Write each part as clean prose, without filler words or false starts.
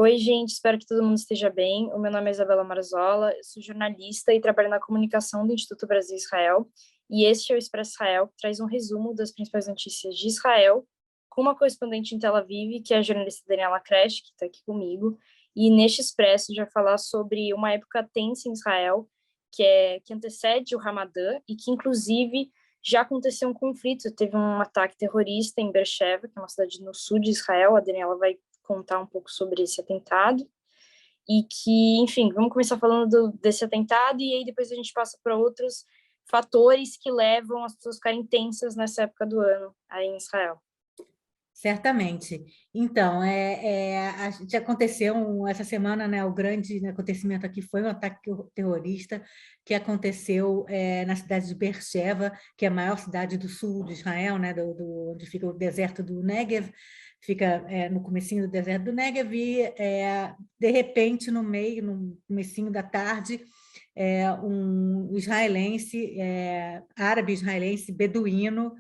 Oi, gente, espero que todo mundo esteja bem. O meu nome é Isabela Marzola, eu sou jornalista e trabalho na comunicação do Instituto Brasil-Israel. E este é o Expresso Israel, que traz um resumo das principais notícias de Israel, com uma correspondente em Tel Aviv, que é a jornalista Daniela Kresh, que está aqui comigo. E neste Expresso a gente vai falar sobre uma época tensa em Israel, que antecede o Ramadã e que, inclusive, já aconteceu um conflito. Teve um ataque terrorista em Beersheba, que é uma cidade no sul de Israel. A Daniela vai contar um pouco sobre esse atentado e que, enfim, vamos começar falando desse atentado e aí depois a gente passa para outros fatores que levam as pessoas a ficarem tensas nessa época do ano aí em Israel. Certamente. Então, a gente aconteceu essa semana, né, o grande acontecimento aqui foi um ataque terrorista que aconteceu na cidade de Beersheba, que é a maior cidade do sul de Israel, né, onde fica o deserto do Negev, fica no comecinho do deserto do Negev, e de repente, no comecinho da tarde, um israelense, árabe israelense, beduíno,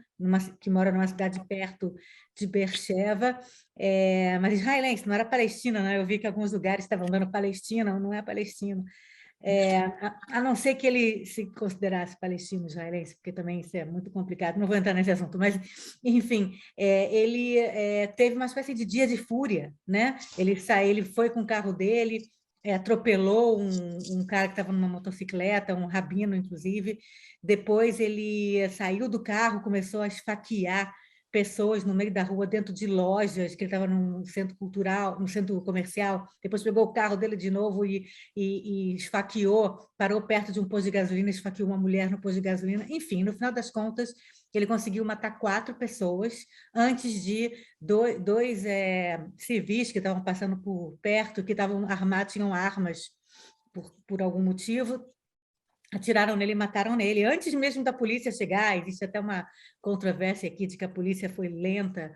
que mora numa cidade perto de Beersheba, mas israelense, não era palestina, né? Eu vi que alguns lugares estavam dando Palestina, não é palestino. A não ser que ele se considerasse palestino israelense, porque também isso é muito complicado, não vou entrar nesse assunto, mas, enfim, ele teve uma espécie de dia de fúria, né? Ele foi com o carro dele, atropelou um cara que estava numa motocicleta, um rabino, inclusive. Depois ele saiu do carro, começou a esfaquear pessoas no meio da rua, dentro de lojas, que ele estava num centro cultural, num centro comercial. Depois pegou o carro dele de novo e esfaqueou, parou perto de um posto de gasolina, esfaqueou uma mulher no posto de gasolina. Enfim, no final das contas, ele conseguiu matar 4 pessoas antes de dois civis que estavam passando por perto, que estavam armados, tinham armas por algum motivo, atiraram nele e mataram nele. Antes mesmo da polícia chegar, existe até uma controvérsia aqui de que a polícia foi lenta,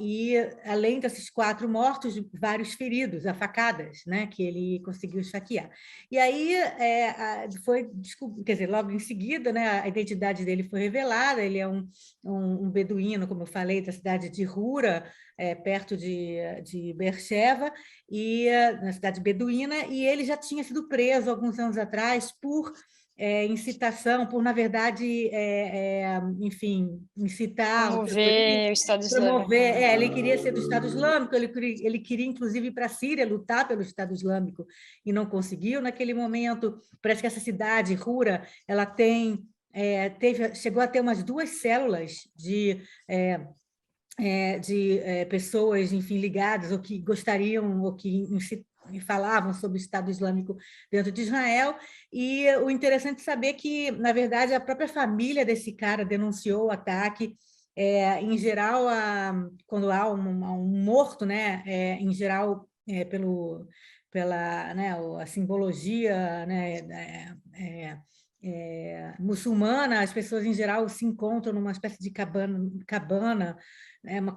e além desses 4 mortos, vários feridos, a facadas, né, que ele conseguiu esfaquear. E aí quer dizer, logo em seguida, né, a identidade dele foi revelada, ele é um beduíno, como eu falei, da cidade de Hura, perto de Beersheba, na cidade beduína, e ele já tinha sido preso alguns anos atrás por incitação, por, na verdade, enfim, incitar o Promover o Estado Islâmico. promover. Ele queria ser do Estado Islâmico, ele queria, inclusive, ir para a Síria, lutar pelo Estado Islâmico, e não conseguiu naquele momento. Parece que essa cidade, Hura, ela chegou a ter umas 2 células de pessoas, enfim, ligadas, ou que gostariam, ou que falavam sobre o Estado Islâmico dentro de Israel. E o interessante é saber que, na verdade, a própria família desse cara denunciou o ataque. Em geral, quando há um morto, né, em geral, pela, né, a simbologia, né, muçulmana, as pessoas, em geral, se encontram numa espécie de cabana,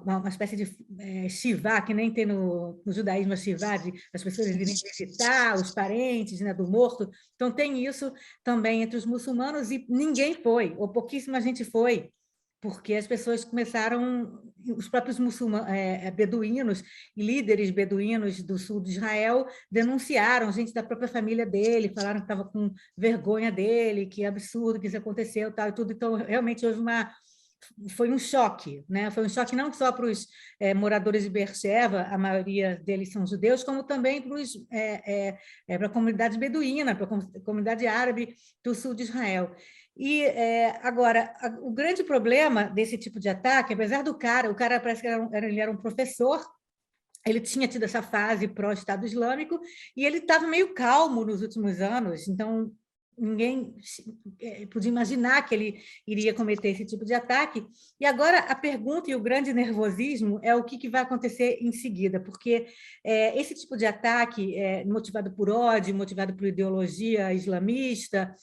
uma espécie de shivá, que nem tem no judaísmo a shivá, de as pessoas irem visitar os parentes, né, do morto. Então, tem isso também entre os muçulmanos, e ninguém foi, ou pouquíssima gente foi, porque as pessoas começaram, os próprios muçulmanos, beduínos, líderes beduínos do sul de Israel, denunciaram, gente da própria família dele, falaram que estava com vergonha dele, que absurdo que isso aconteceu, tal, e tudo. Então, realmente foi um choque, né? Foi um choque não só para os moradores de Beersheba, a maioria deles são judeus, como também para a comunidade beduína, para a comunidade árabe do sul de Israel. E agora, o grande problema desse tipo de ataque, apesar do o cara parece que ele era um professor, ele tinha tido essa fase pró-Estado Islâmico, e ele estava meio calmo nos últimos anos, então ninguém podia imaginar que ele iria cometer esse tipo de ataque. E agora a pergunta e o grande nervosismo é o que vai acontecer em seguida, porque esse tipo de ataque, motivado por ódio, motivado por ideologia islamista,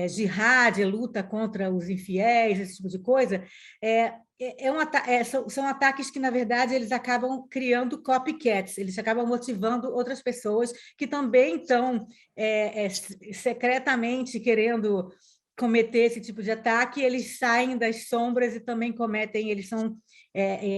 jihad, luta contra os infiéis, esse tipo de coisa, são ataques que, na verdade, eles acabam criando copycats, eles acabam motivando outras pessoas que também estão secretamente querendo cometer esse tipo de ataque, eles saem das sombras e também cometem, eles são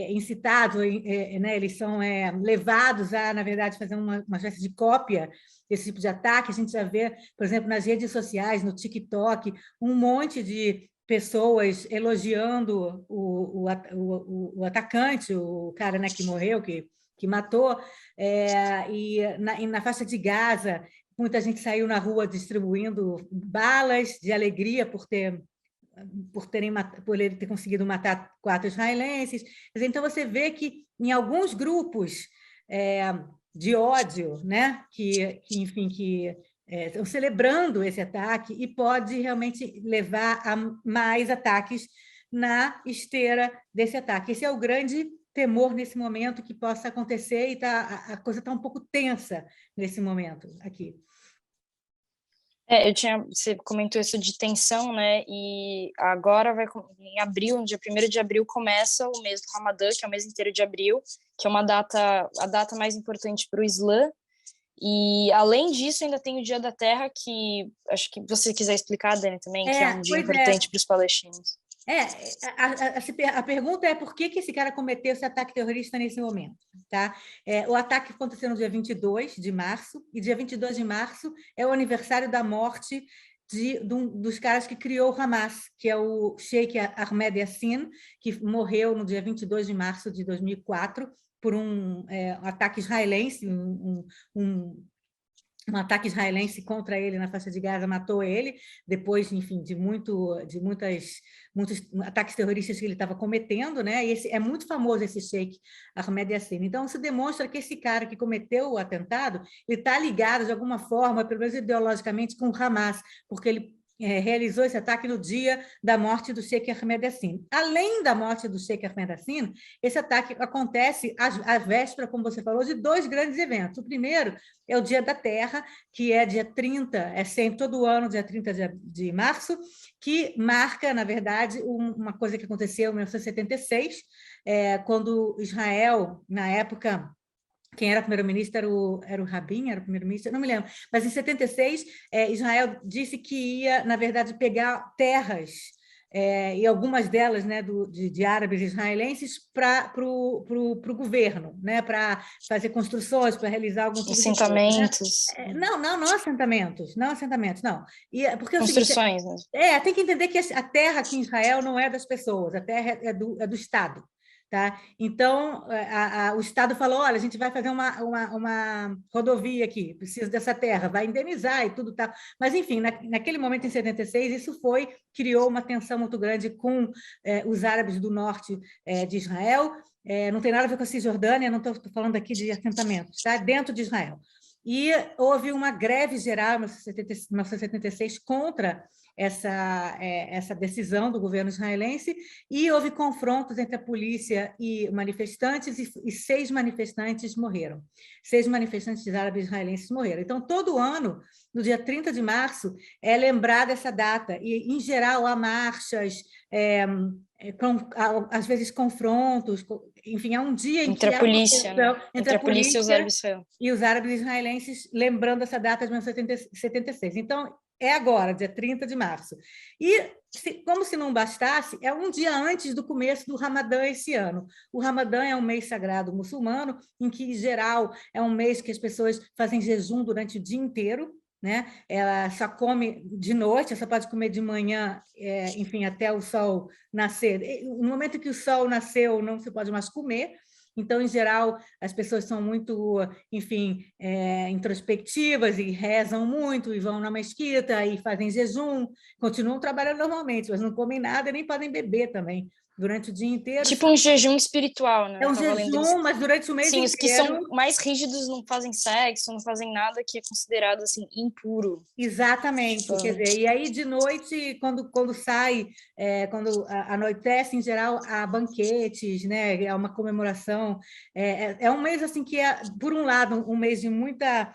incitados, né, eles são levados a, na verdade, fazer uma espécie de cópia desse tipo de ataque. A gente já vê, por exemplo, nas redes sociais, no TikTok, um monte de pessoas elogiando o atacante, o cara, né, que morreu, que matou, e na faixa de Gaza, muita gente saiu na rua distribuindo balas de alegria por ele ter conseguido matar 4 israelenses. Então, você vê que em alguns grupos de ódio, né, enfim, que estão celebrando esse ataque, e pode realmente levar a mais ataques na esteira desse ataque. Esse é o grande temor nesse momento que possa acontecer, e a coisa está um pouco tensa nesse momento aqui. Você comentou isso de tensão, né? E agora em abril, no dia 1º de abril, começa o mês do Ramadã, que é o mês inteiro de abril, que é a data mais importante para o Islã. E, além disso, ainda tem o Dia da Terra, que acho que você quiser explicar, Dani, também, que é um dia importante para os palestinos. A pergunta é por que esse cara cometeu esse ataque terrorista nesse momento. Tá? O ataque aconteceu no dia 22 de março, e dia 22 de março é o aniversário da morte dos caras que criou o Hamas, que é o Sheikh Ahmed Yassin, que morreu no dia 22 de março de 2004 por um ataque israelense, um ataque israelense contra ele na faixa de Gaza, matou ele, depois, enfim, de muitos ataques terroristas que ele estava cometendo, né? E é muito famoso esse Sheikh Ahmed Yassin. Então, se demonstra que esse cara que cometeu o atentado, ele está ligado, de alguma forma, pelo menos ideologicamente, com o Hamas, porque ele realizou esse ataque no dia da morte do Sheikh Ahmed Yassin. Além da morte do Sheikh Ahmed Yassin, esse ataque acontece à véspera, como você falou, de 2 grandes eventos. O primeiro é o Dia da Terra, que é dia 30, sempre todo ano, dia 30 de março, que marca, na verdade, uma coisa que aconteceu em 1976, quando Israel, na época, quem era primeiro-ministro era o Rabin, era o primeiro-ministro, não me lembro, mas em 76, Israel disse que ia, na verdade, pegar terras, e algumas delas, né, de árabes israelenses, para o governo, né, para fazer construções, para realizar algum tipo de coisa, né? Assentamentos. Não assentamentos, não. Porque construções, né? Tem que entender que a terra aqui em Israel não é das pessoas, a terra é do Estado. Tá? Então, o Estado falou, olha, a gente vai fazer uma rodovia aqui, precisa dessa terra, vai indenizar e tudo tal. Mas, enfim, naquele momento, em 76, isso criou uma tensão muito grande com os árabes do norte de Israel. Não tem nada a ver com a Cisjordânia, não estou falando aqui de assentamentos, tá? Dentro de Israel. E houve uma greve geral em 1976 contra essa decisão do governo israelense, e houve confrontos entre a polícia e manifestantes, e 6 manifestantes morreram. 6 manifestantes árabes israelenses morreram. Então, todo ano, no dia 30 de março, é lembrada essa data, e, em geral, há marchas, às vezes confrontos, enfim, é um dia em entre que a polícia, né? entre a polícia e os árabes israelenses, lembrando essa data de 1976. Então, é agora, dia 30 de março. E, como se não bastasse, é um dia antes do começo do Ramadã esse ano. O Ramadã é um mês sagrado muçulmano, em que, em geral, é um mês que as pessoas fazem jejum durante o dia inteiro, né? Ela só come de noite, só pode comer de manhã, enfim, até o sol nascer. No momento que o sol nasceu, não se pode mais comer. Então, em geral, as pessoas são muito, enfim, introspectivas e rezam muito, e vão na mesquita e fazem jejum, continuam trabalhando normalmente, mas não comem nada e nem podem beber também durante o dia inteiro. Tipo um jejum espiritual, né? É um jejum, mas durante o mês inteiro. Sim, os que são mais rígidos não fazem sexo, não fazem nada que é considerado assim impuro. Exatamente, quer dizer, e aí de noite, quando sai, quando anoitece, em geral, há banquetes, né? É uma comemoração. É um mês assim que é, por um lado, um mês de muita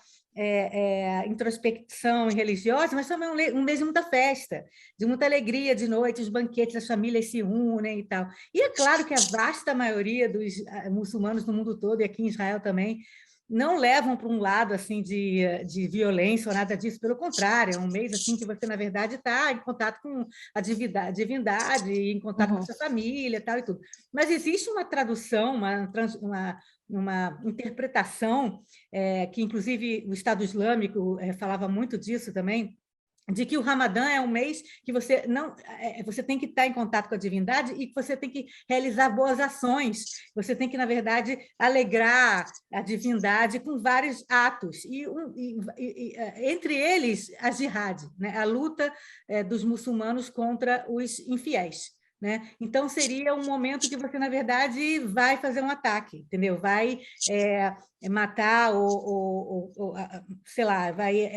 introspecção religiosa, mas também um mês de muita festa, de muita alegria de noite, os banquetes, as famílias se unem e tal. E é claro que a vasta maioria dos muçulmanos no mundo todo, e aqui em Israel também, não levam para um lado assim de violência ou nada disso, pelo contrário, é um mês assim que você, na verdade, está em contato com a divindade, em contato com a sua família, tal e tudo. Mas existe uma tradução, uma interpretação, que, inclusive, o Estado Islâmico falava muito disso também, de que o Ramadã é um mês que você tem que estar em contato com a divindade e que você tem que realizar boas ações, você tem que, na verdade, alegrar a divindade com vários atos, entre eles a jihad, né? A luta dos muçulmanos contra os infiéis. Né? Então, seria um momento que você, na verdade, vai fazer um ataque, entendeu? Vai matar ou, sei lá, vai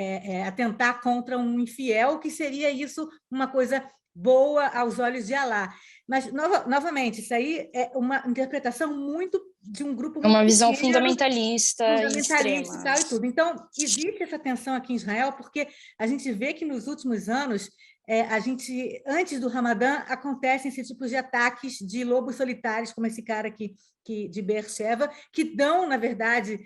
atentar contra um infiel, que seria isso uma coisa boa aos olhos de Alá. Mas, novamente, isso aí é uma interpretação muito de um grupo muito uma visão pequeno, fundamentalista e fundamentalista e extrema. tal e tudo. Então, existe essa tensão aqui em Israel, porque a gente vê que nos últimos anos, antes do Ramadã, acontecem esse tipo de ataques de lobos solitários, como esse cara aqui de Beersheba, que dão, na verdade,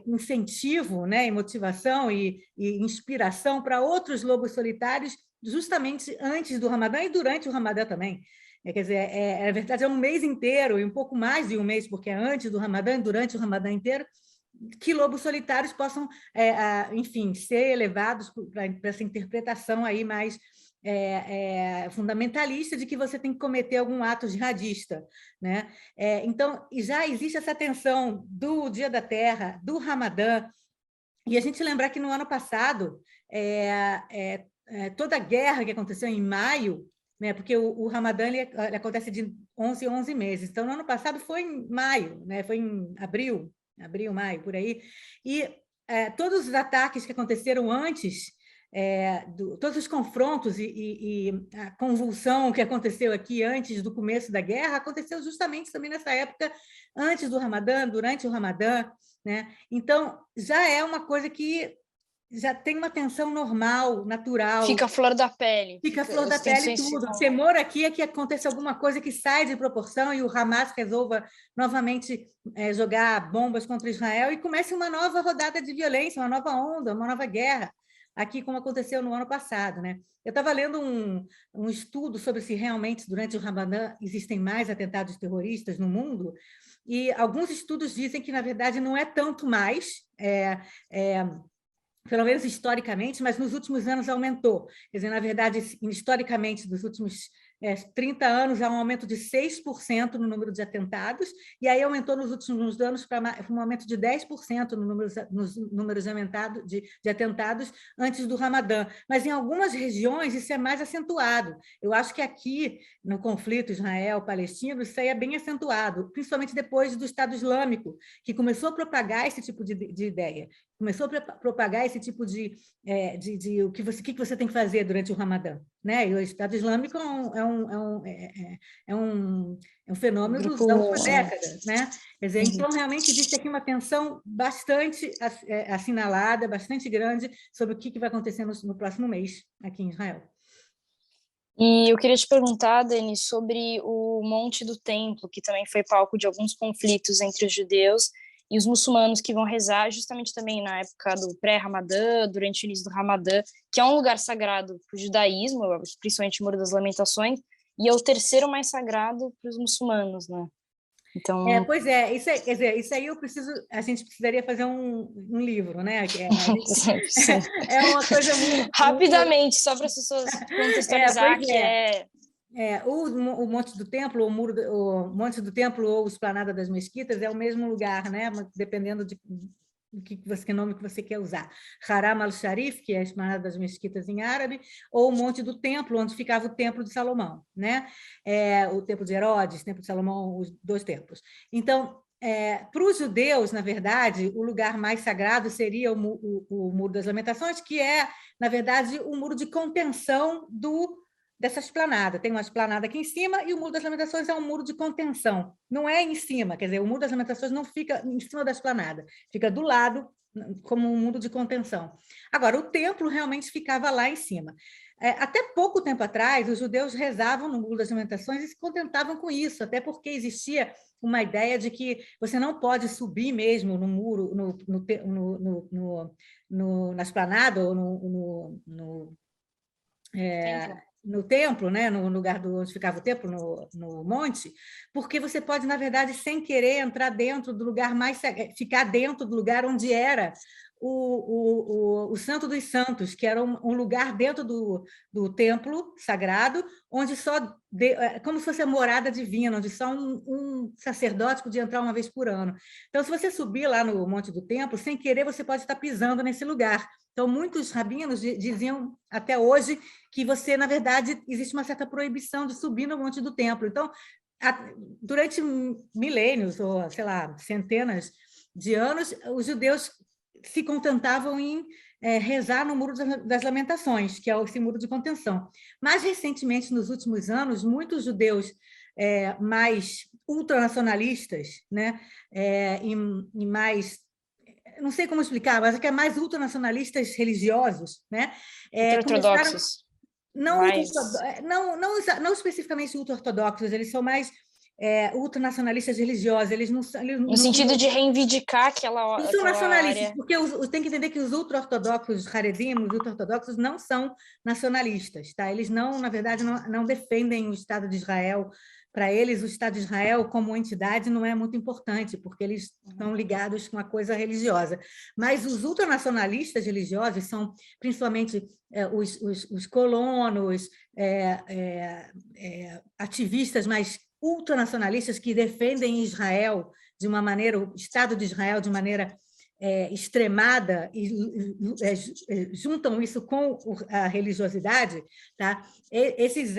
incentivo, né, e motivação e inspiração para outros lobos solitários, justamente antes do Ramadã e durante o Ramadã também. Quer dizer, na verdade, é um mês inteiro, e um pouco mais de um mês, porque é antes do Ramadã e durante o Ramadã inteiro, que lobos solitários possam, enfim, ser levados para essa interpretação aí mais fundamentalista de que você tem que cometer algum ato jihadista, né? Então, já existe essa tensão do Dia da Terra, do Ramadã, e a gente lembrar que no ano passado, toda a guerra que aconteceu em maio, né, porque o Ramadã ele acontece de 11 em 11 meses, então no ano passado foi em maio, né, foi em abril, maio, por aí, e todos os ataques que aconteceram antes, todos os confrontos e a convulsão que aconteceu aqui antes do começo da guerra, aconteceu justamente também nessa época, antes do Ramadã, durante o Ramadã, né? Então, já é uma coisa que já tem uma tensão normal, natural. Fica a flor da pele. Fica a flor da pele tudo. O temor aqui é que aconteça alguma coisa que sai de proporção e o Hamas resolva novamente jogar bombas contra Israel e comece uma nova rodada de violência, uma nova onda, uma nova guerra, aqui como aconteceu no ano passado, né? Eu estava lendo um estudo sobre se realmente, durante o Ramadã, existem mais atentados terroristas no mundo, e alguns estudos dizem que, na verdade, não é tanto mais, pelo menos historicamente, mas nos últimos anos aumentou. Quer dizer, na verdade, historicamente, dos últimos 30 anos, há um aumento de 6% no número de atentados, e aí aumentou nos últimos anos para um aumento de 10% nos números de atentados antes do Ramadã. Mas em algumas regiões isso é mais acentuado. Eu acho que aqui, no conflito Israel-Palestino, isso aí é bem acentuado, principalmente depois do Estado Islâmico, que começou a propagar esse tipo de ideia, começou a propagar esse tipo de o que você tem que fazer durante o Ramadã, né? E o Estado Islâmico é um fenômeno dos últimos décadas, né? Quer dizer, então realmente existe aqui uma tensão bastante assinalada, bastante grande sobre o que vai acontecer no próximo mês aqui em Israel. E eu queria te perguntar, Dani, sobre o Monte do Templo, que também foi palco de alguns conflitos entre os judeus e os muçulmanos que vão rezar justamente também na época do pré-Ramadã, durante o início do Ramadã, que é um lugar sagrado para o judaísmo, principalmente o Muro das Lamentações, e é o terceiro mais sagrado para os muçulmanos, né? Então... pois é, quer dizer, isso aí a gente precisaria fazer um livro, né? É uma coisa muito... Rapidamente, só para as pessoas contextualizar, o Monte do Templo, o Monte do Templo ou Esplanada das Mesquitas é o mesmo lugar, né? Dependendo de que nome que você quer usar. Haram al-Sharif, que é a Esplanada das Mesquitas em árabe, ou o Monte do Templo, onde ficava o Templo de Salomão, né? O Templo de Herodes, o Templo de Salomão, os dois templos. Então, para os judeus, na verdade, o lugar mais sagrado seria o Muro das Lamentações, que é, na verdade, o muro de contenção dessa esplanada. Tem uma esplanada aqui em cima e o Muro das Lamentações é um muro de contenção. Não é em cima, quer dizer, o Muro das Lamentações não fica em cima da esplanada, fica do lado como um muro de contenção. Agora, o templo realmente ficava lá em cima. Até pouco tempo atrás, os judeus rezavam no Muro das Lamentações e se contentavam com isso, até porque existia uma ideia de que você não pode subir mesmo no muro, na esplanada ou no templo, né, no lugar onde ficava o templo, no monte, porque você pode, na verdade, sem querer, entrar dentro do lugar ficar dentro do lugar onde era o Santo dos Santos, que era um lugar dentro do templo sagrado, onde como se fosse a morada divina, onde só um sacerdote podia entrar uma vez por ano. Então, se você subir lá no Monte do Templo, sem querer, você pode estar pisando nesse lugar. Então, muitos rabinos diziam até hoje que você, na verdade, existe uma certa proibição de subir no Monte do Templo. Então, durante milênios, ou, sei lá, centenas de anos, os judeus se contentavam em rezar no Muro das Lamentações, que é esse muro de contenção. Mais recentemente, nos últimos anos, muitos judeus mais ultranacionalistas, né, e mais, não sei como explicar, mas é mais ultranacionalistas religiosos, né, ultra-ortodoxos. Não especificamente ultra-ortodoxos, eles são mais ultranacionalistas religiosos, eles não são... No sentido de reivindicar aquela são nacionalistas, área. porque tem que entender que os ultra-ortodoxos, os haredim, os ultra-ortodoxos, não são nacionalistas, tá? Eles, na verdade, não defendem o Estado de Israel. Para eles, o Estado de Israel, como entidade, não é muito importante, porque eles estão ligados com a coisa religiosa. Mas os ultranacionalistas religiosos são, principalmente, os colonos, ativistas mais ultranacionalistas que defendem Israel de uma maneira, o Estado de Israel de maneira extremada e juntam isso com a religiosidade, tá? Esses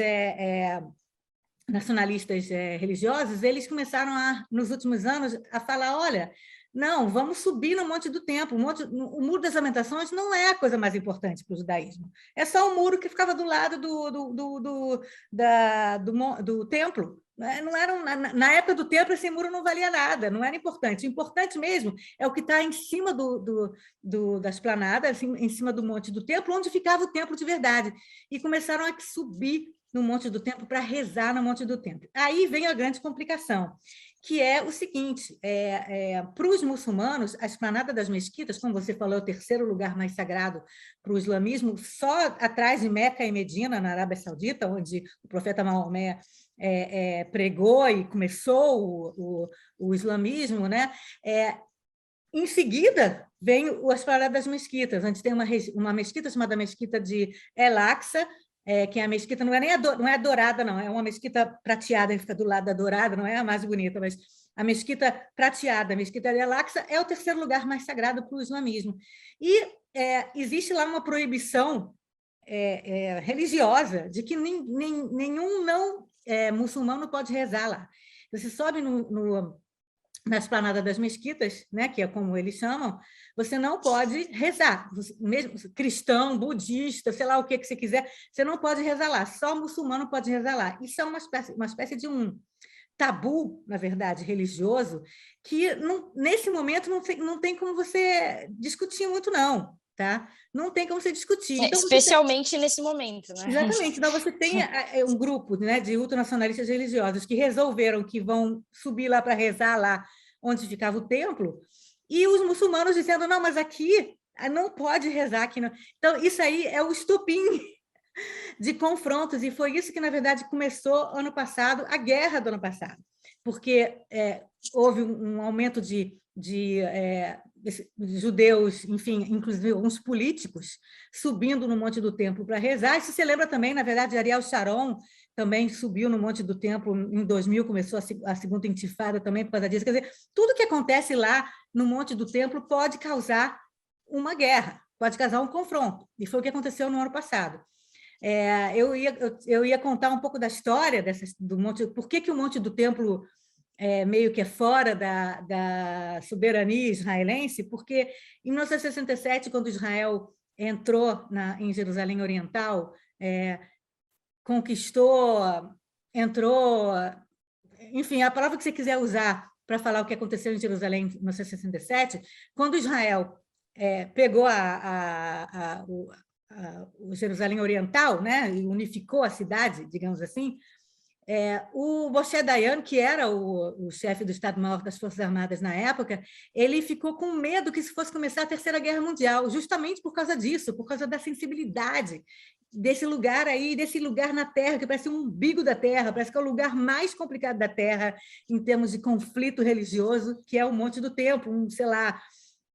nacionalistas religiosos, eles começaram nos últimos anos a falar, olha, não, vamos subir no Monte do Templo. O Muro das Lamentações não é a coisa mais importante para o judaísmo. É só o muro que ficava do lado do templo. Não era, na época do templo, esse muro não valia nada, não era importante. O importante mesmo é o que está em cima da esplanada, assim, em cima do Monte do Templo, onde ficava o templo de verdade. E começaram a subir no Monte do Templo para rezar no Monte do Templo. Aí vem a grande complicação, que é o seguinte, para os muçulmanos, a esplanada das mesquitas, como você falou, é o terceiro lugar mais sagrado para o islamismo, só atrás de Meca e Medina, na Arábia Saudita, onde o profeta Maomé pregou e começou o islamismo, né? Em seguida, vem a esplanada das mesquitas, onde tem uma mesquita chamada Mesquita de El-Aqsa, que a mesquita não é dourada, não, é uma mesquita prateada, que fica do lado da dourada, não é a mais bonita, mas a mesquita prateada, a mesquita de El-Aqsa, é o terceiro lugar mais sagrado para o islamismo. E existe lá uma proibição religiosa de que nenhum não muçulmano pode rezar lá. Você sobe na esplanada das mesquitas, né, que é como eles chamam, você não pode rezar, mesmo cristão, budista, sei lá o que você quiser, você não pode rezar lá, só muçulmano pode rezar lá. Isso é uma espécie de um tabu, na verdade, religioso, que nesse momento não tem como você discutir muito, não. Tá? Não tem como você discutir. Então, especialmente nesse momento, né? Exatamente. Então, você tem um grupo, né, de ultranacionalistas religiosos que resolveram que vão subir lá para rezar lá onde ficava o templo, e os muçulmanos dizendo, não, mas aqui não pode rezar. Aqui não. Então, isso aí é o estopim de confrontos, e foi isso que, na verdade, começou ano passado, a guerra do ano passado, porque houve um aumento de judeus, enfim, inclusive alguns políticos, subindo no Monte do Templo para rezar. Isso você lembra também, na verdade, Ariel Sharon também subiu no Monte do Templo em 2000, começou a segunda intifada também por causa disso. Quer dizer, tudo que acontece lá no Monte do Templo pode causar uma guerra, pode causar um confronto, e foi o que aconteceu no ano passado. Eu ia contar um pouco da história do Monte, por que o Monte do Templo meio que fora da soberania israelense, porque em 1967, quando Israel entrou em Jerusalém Oriental, conquistou, entrou, enfim, a palavra que você quiser usar para falar o que aconteceu em Jerusalém em 1967, quando Israel pegou o Jerusalém Oriental, né, e unificou a cidade, digamos assim. O Moshe Dayan, que era o chefe do Estado-Maior das Forças Armadas na época, ele ficou com medo que isso fosse começar a Terceira Guerra Mundial, justamente por causa disso, por causa da sensibilidade desse lugar aí, desse lugar na Terra, que parece um umbigo da Terra, parece que é o lugar mais complicado da Terra em termos de conflito religioso, que é o Monte do Templo, sei lá,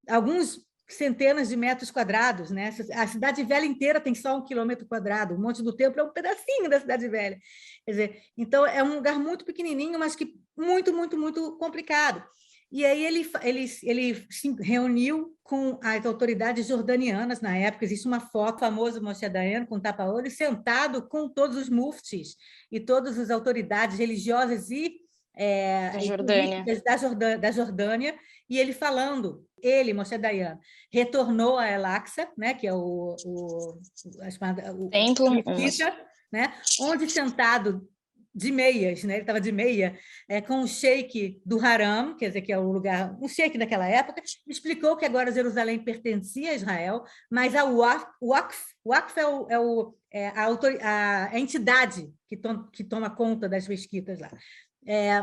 alguns centenas de metros quadrados, né? A Cidade Velha inteira tem só 1 quilômetro quadrado, o Monte do Templo é um pedacinho da Cidade Velha. Quer dizer, então, é um lugar muito pequenininho, mas que muito, muito, muito complicado. E aí ele se reuniu com as autoridades jordanianas na época. Existe uma foto famosa do Moshe Dayan com tapa-olho, sentado com todos os muftis e todas as autoridades religiosas e políticas da Jordânia, e ele falando, Moshe Dayan, retornou a El-Aqsa, né, que é o templo, mesquita, né, onde sentado de meias, né, ele estava de meia, com o sheik do Haram, quer dizer, que é o lugar, um sheik daquela época, explicou que agora Jerusalém pertencia a Israel, mas a Waqf é a entidade que toma conta das mesquitas lá.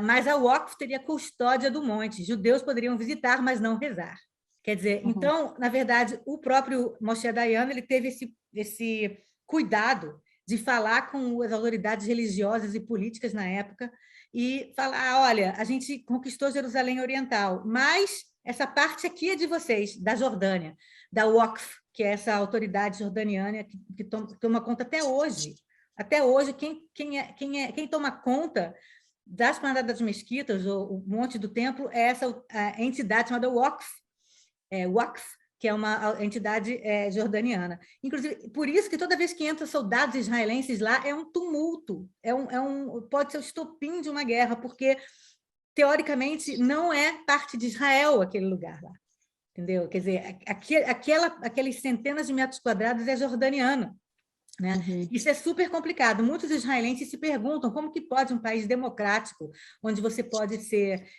Mas a Waqf teria custódia do monte. Judeus poderiam visitar, mas não rezar. Quer dizer, então, na verdade, o próprio Moshe Dayan ele teve esse cuidado de falar com as autoridades religiosas e políticas na época e falar, olha, a gente conquistou Jerusalém Oriental, mas essa parte aqui é de vocês, da Jordânia, da Waqf, que é essa autoridade jordaniana que toma conta até hoje. Até hoje, quem toma conta das Esplanada das Mesquitas, o Monte do Templo, é essa entidade chamada Waqf, que é uma entidade jordaniana. Inclusive, por isso que toda vez que entram soldados israelenses lá, é um tumulto, pode ser o estopim de uma guerra, porque, teoricamente, não é parte de Israel aquele lugar lá. Entendeu? Quer dizer, aqueles centenas de metros quadrados é jordaniano. Né? Isso é super complicado. Muitos israelenses se perguntam como que pode um país democrático, onde você pode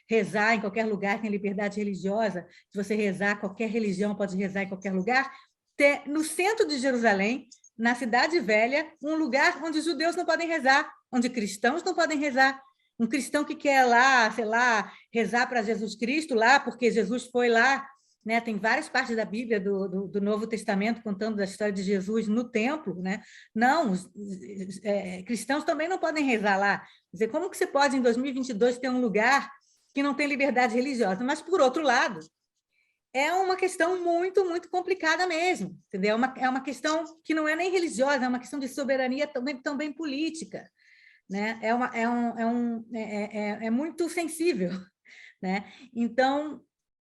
rezar em qualquer lugar, tem liberdade religiosa, se você rezar, qualquer religião pode rezar em qualquer lugar, ter no centro de Jerusalém, na Cidade Velha, um lugar onde os judeus não podem rezar, onde cristãos não podem rezar. Um cristão que quer lá, sei lá, rezar para Jesus Cristo lá, porque Jesus foi lá, né? Tem várias partes da Bíblia, do Novo Testamento, contando da história de Jesus no templo. Né? Não, os cristãos também não podem rezar lá. Quer dizer, como que você pode, em 2022, ter um lugar que não tem liberdade religiosa? Mas, por outro lado, é uma questão muito, muito complicada mesmo. Entendeu? É uma questão que não é nem religiosa, é uma questão de soberania também política. Né? É muito sensível. Né? Então,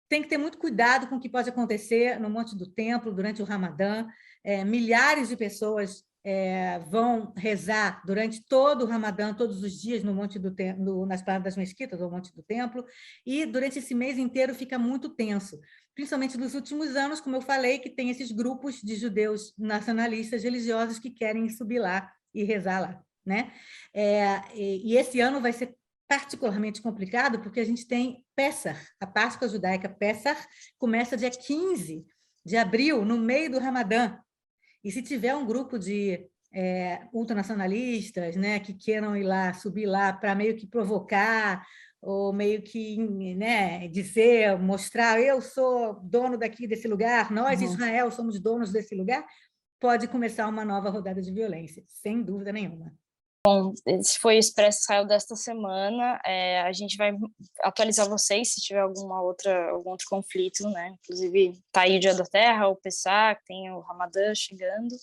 tem que ter muito cuidado com o que pode acontecer no Monte do Templo durante o Ramadã. Milhares de pessoas vão rezar durante todo o Ramadã, todos os dias no Monte do Templo, nas Paradas das Mesquitas, ou Monte do Templo, e durante esse mês inteiro fica muito tenso, principalmente nos últimos anos, como eu falei, que tem esses grupos de judeus nacionalistas religiosos que querem subir lá e rezar lá. Né? E esse ano vai ser particularmente complicado, porque a gente tem Pessah, a Páscoa judaica. Pessah começa dia 15 de abril, no meio do Ramadã. E se tiver um grupo de ultranacionalistas, né, que queiram ir lá, subir lá para meio que provocar, ou meio que, né, dizer, mostrar, eu sou dono desse lugar, nós, Israel, somos donos desse lugar, pode começar uma nova rodada de violência, sem dúvida nenhuma. Bom, esse foi o Expresso Israel desta semana. A gente vai atualizar vocês se tiver algum outro conflito, né? Inclusive, tá aí o Dia da Terra, o Pessah, tem o Ramadã chegando.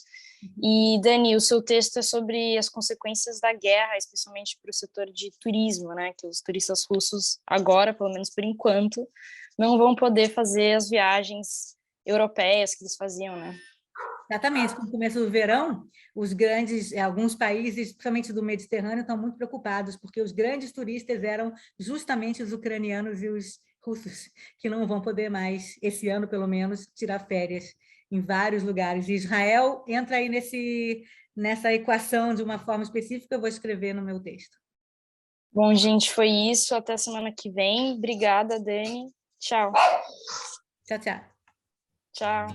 E, Dani, o seu texto é sobre as consequências da guerra, especialmente para o setor de turismo, né? Que os turistas russos, agora, pelo menos por enquanto, não vão poder fazer as viagens europeias que eles faziam, né? Exatamente, com o começo do verão, alguns países, principalmente do Mediterrâneo, estão muito preocupados, porque os grandes turistas eram justamente os ucranianos e os russos, que não vão poder mais, esse ano pelo menos, tirar férias em vários lugares. E Israel entra aí nessa equação de uma forma específica, eu vou escrever no meu texto. Bom, gente, foi isso. Até semana que vem. Obrigada, Dani. Tchau. Tchau, tchau. Tchau.